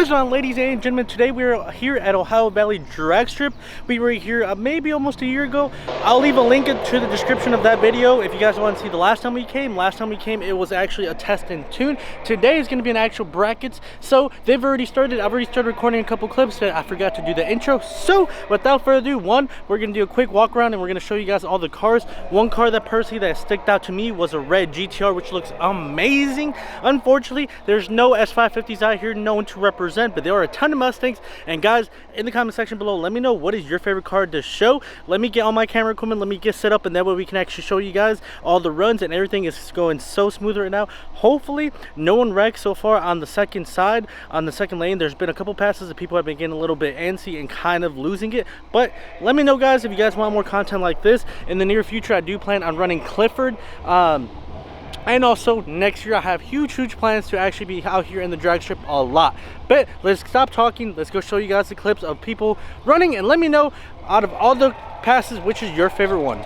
is on, ladies and gentlemen. Today we are here at Ohio Valley Drag Strip. We were here maybe almost a year ago. I'll leave a link to the description of that video if you guys want to see the last time we came. Last time we came, it was actually a test and tune. Today is going to be an actual brackets. So they've already started. I've already started recording a couple clips that I forgot to do the intro. So without further ado, we're going to do a quick walk around and we're going to show you guys all the cars. One car that personally that stuck out to me was a red GTR, which looks amazing. Unfortunately, there's no S550s out here, no one to represent, but there are a ton of Mustangs. And guys, in the comment section below, let me know what is your favorite car to show. Let me get all my camera equipment, let me get set up, and that way we can actually show you guys all the runs, and everything is going so smooth right now. Hopefully no one wrecked so far on the second side, on the second lane. There's been a couple passes that people have been getting a little bit antsy and kind of losing it, but let me know guys if you guys want more content like this. In the near future, I do plan on running Clifford, and also next year I have huge plans to actually be out here in the drag strip a lot. But let's stop talking, let's go show you guys the clips of people running, and let me know out of all the passes which is your favorite one.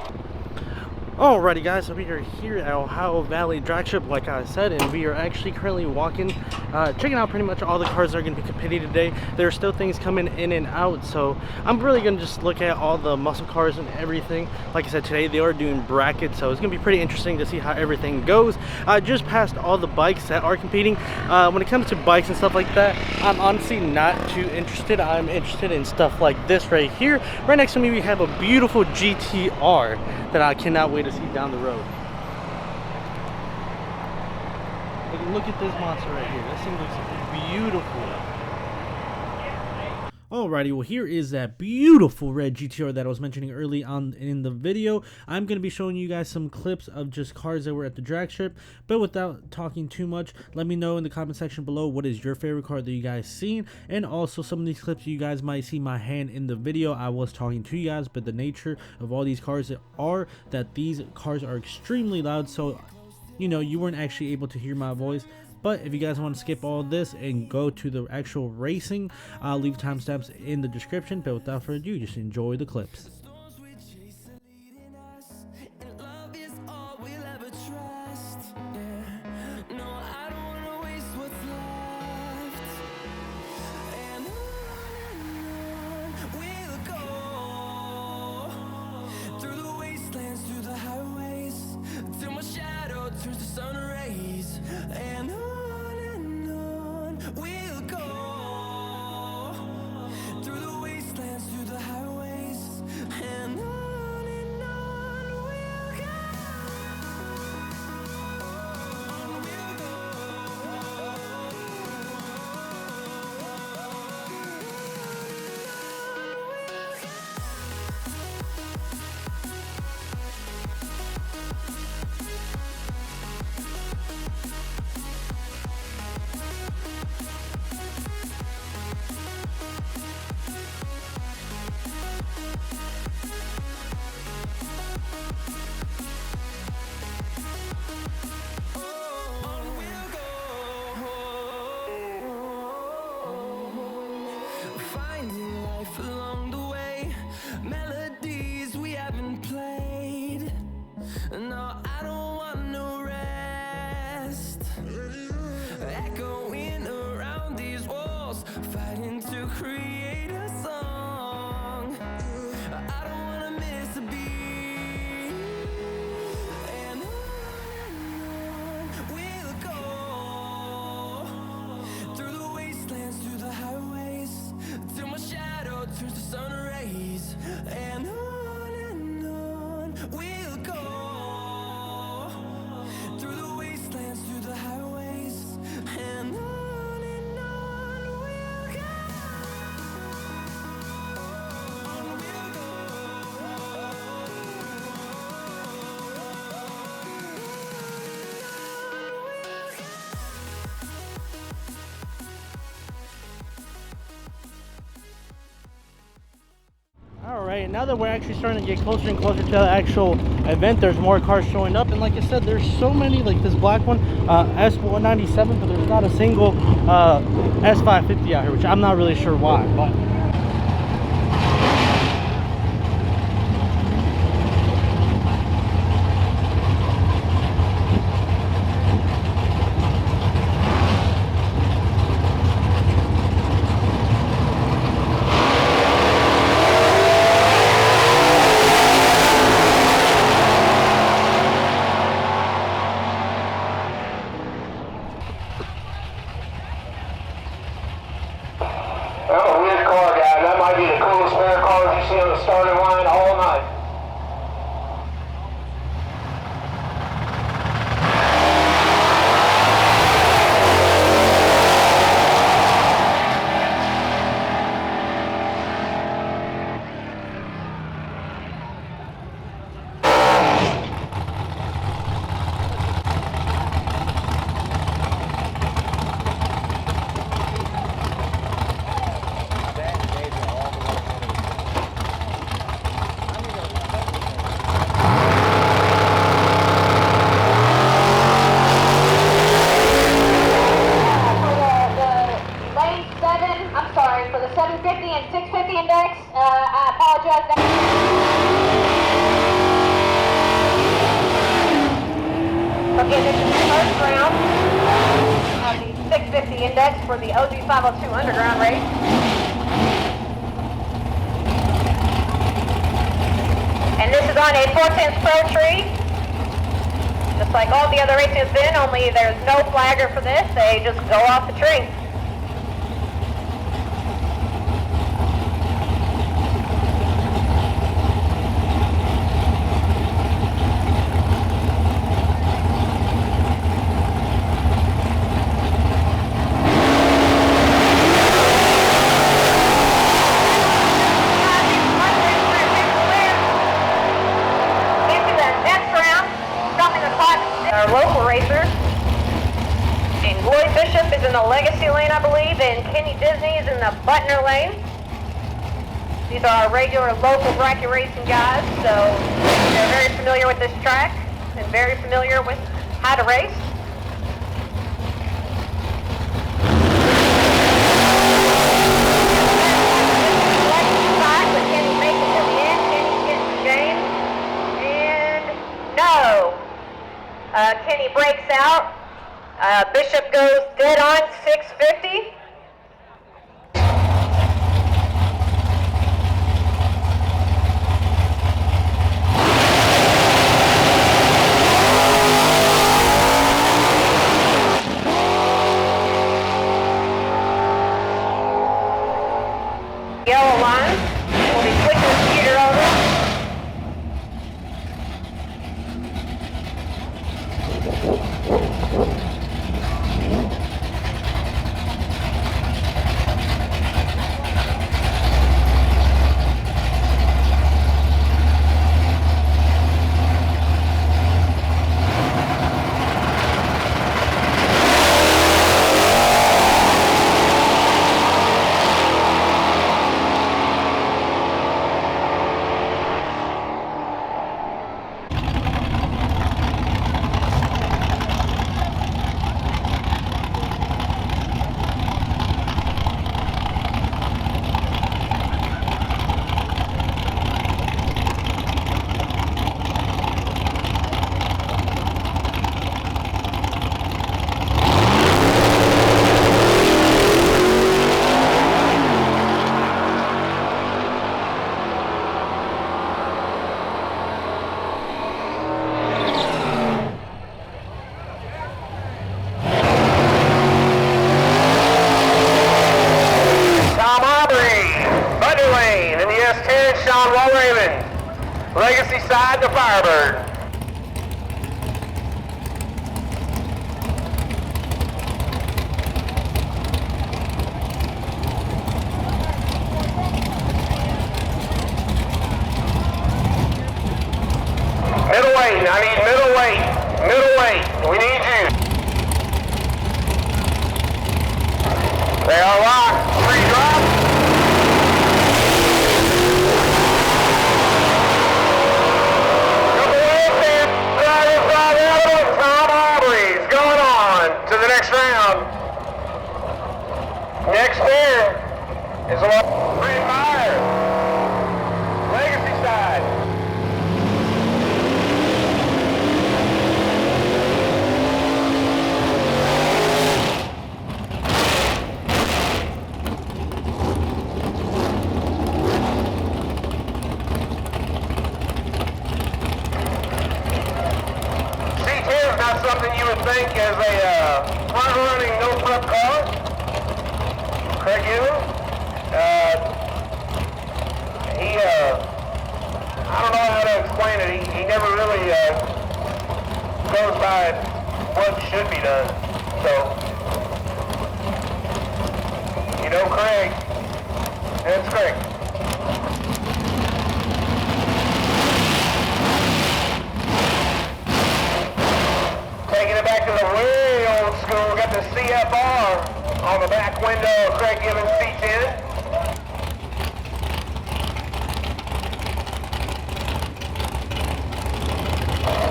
Alrighty guys, so we are here at Ohio Valley Drag Strip, like I said, and we are actually currently walking, checking out pretty much all the cars that are going to be competing today. There are still things coming in and out, so I'm really going to just look at all the muscle cars and everything. Like I said, today they are doing brackets, so it's going to be pretty interesting to see how everything goes. I just passed all the bikes that are competing. When it comes to bikes and stuff like that, I'm honestly not too interested. I'm interested in stuff like this right here. Right next to me we have a beautiful GTR that I cannot wait to see down the road. Look at this monster right here. This thing looks beautiful. Alrighty, well here is that beautiful red GTR that I was mentioning early on in the video. I'm going to be showing you guys some clips of just cars that were at the drag strip, but without talking too much, let me know in the comment section below what is your favorite car that you guys seen, and also some of these clips you guys might see my hand in the video. I was talking to you guys, but the nature of all these cars are that these cars are extremely loud, so you know you weren't actually able to hear my voice. But if you guys want to skip all this and go to the actual racing, I'll leave timestamps in the description. But without further ado, just enjoy the clips. Along the way, melodies we haven't played. No, I don't want no rest. Echoing around these walls, fighting to create a song. I don't wanna miss a beat. And on we'll go, through the wastelands, through the highways, till my shadow turns to sun rays. And on we'll go, through the wastelands, through the highways. And on we'll go, on we'll go. Alright, now that we're actually starting to get closer and closer to the actual event, there's more cars showing up, and like I said, there's so many, like this black one, S197, but there's not a single S550 out here, which I'm not really sure why, but first round of the 650 index for the OG 502 underground race. And this is on a 410 Pro tree. Just like all the other races have been, only there's no flagger for this. They just go off the tree. Our local racers. And Lloyd Bishop is in the Legacy lane, I believe, and Kenny Disney is in the Butner lane. These are our regular local bracket racing guys, so they're very familiar with this track and very familiar with how to race. Kenny makes it to the end. Kenny's getting James. And no. Kenny breaks out. Bishop goes dead on 650. Yellow line. We'll be switching the computer over. Legacy side to Firebird. Middleweight, I need middleweight. Middleweight, we need you. They are locked. Free drop. To the next round. Next in is a free fire. Legacy side. C10 is not something you would think as a front-running no-prep car. Craig Ewing, I don't know how to explain it. He never really goes by what should be done. So, you know Craig, that's Craig. Taking it back to the way old school, got the CFR on the back window of Craig Gibbons C10.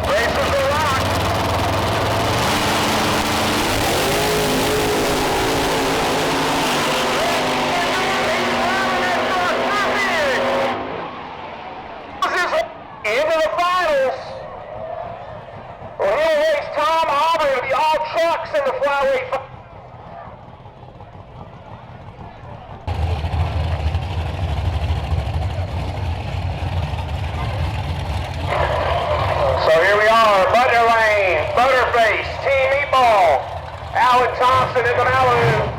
Racers are locked. Into the finals. Well, he'll race Tom Aubrey to the trucks in the flyway. So here we are, Butler Lane, Butterface, Team Meatball, Alan Thompson in the Malibu.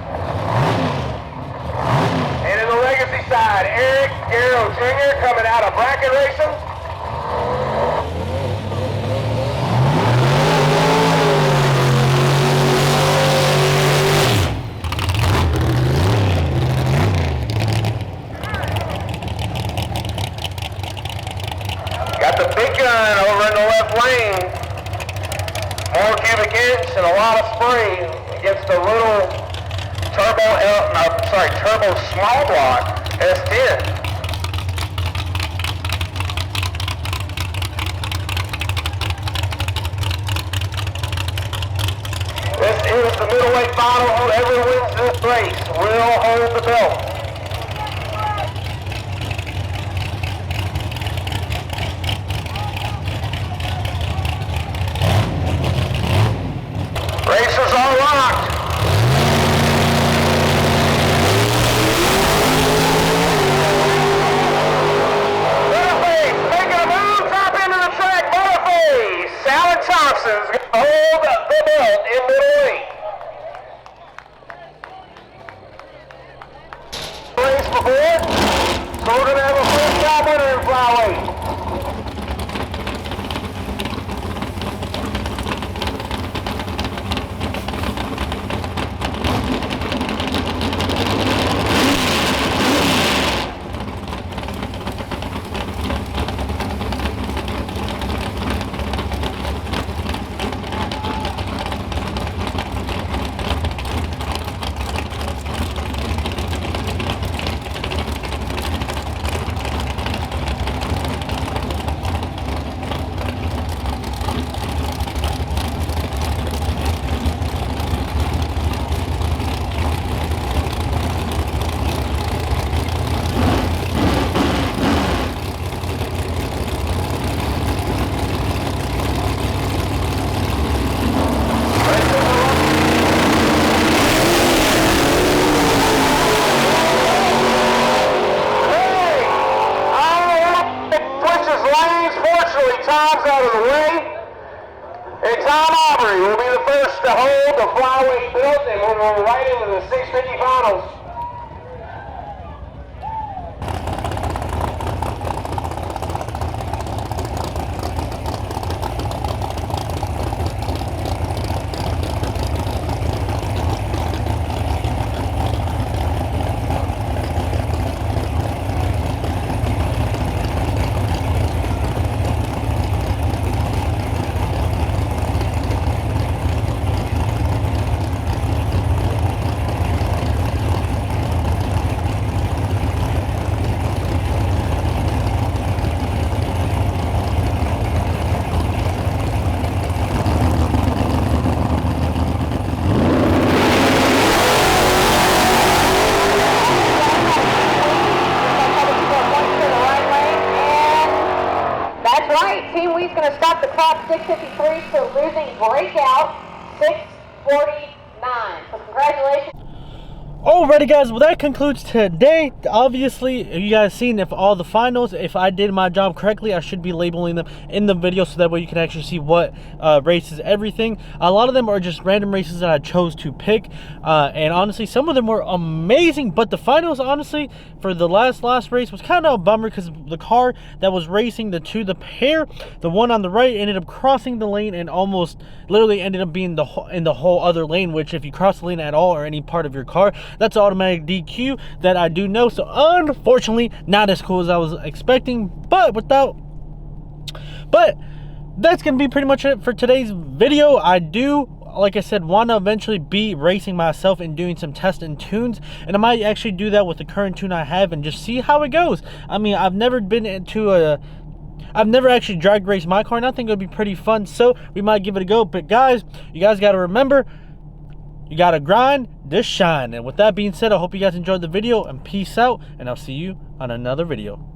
And in the legacy side, Eric Garrow Jr. coming out of bracket racing. Got the big gun over in the left lane. More cubic inch and a lot of spray against the little turbo small block S10. This is the middleweight final. Whoever wins this race will hold the belt. Racers are locked. Butterface making a move, top into the track. Butterface. Alan Thompson's going to hold the belt in middleweight. Race before, so we're going to have a first time winner in flyweight. Tom's out of the way, and Tom Aubrey will be the first to hold the flyweight belt, and we'll go right into the 650 finals. Team Wee's going to stop the clock 6:53, so losing breakout 6:49. So congratulations. Alrighty guys, well that concludes today. Obviously, you guys seen if all the finals, if I did my job correctly, I should be labeling them in the video so that way you can actually see what races everything. A lot of them are just random races that I chose to pick, and honestly some of them were amazing, but the finals honestly for the last race was kind of a bummer because the car that was racing the pair, the one on the right ended up crossing the lane and almost literally ended up being in the whole other lane, which if you cross the lane at all or any part of your car, that's automatic DQ that I do know. So unfortunately not as cool as I was expecting, but that's gonna be pretty much it for today's video. I do, like I said, want to eventually be racing myself and doing some tests and tunes, and I might actually do that with the current tune I have and just see how it goes. I mean, I've never actually drag raced my car, and I think it would be pretty fun, so we might give it a go. But guys, you guys got to remember, you got to grind to shine. And with that being said, I hope you guys enjoyed the video, and peace out, and I'll see you on another video.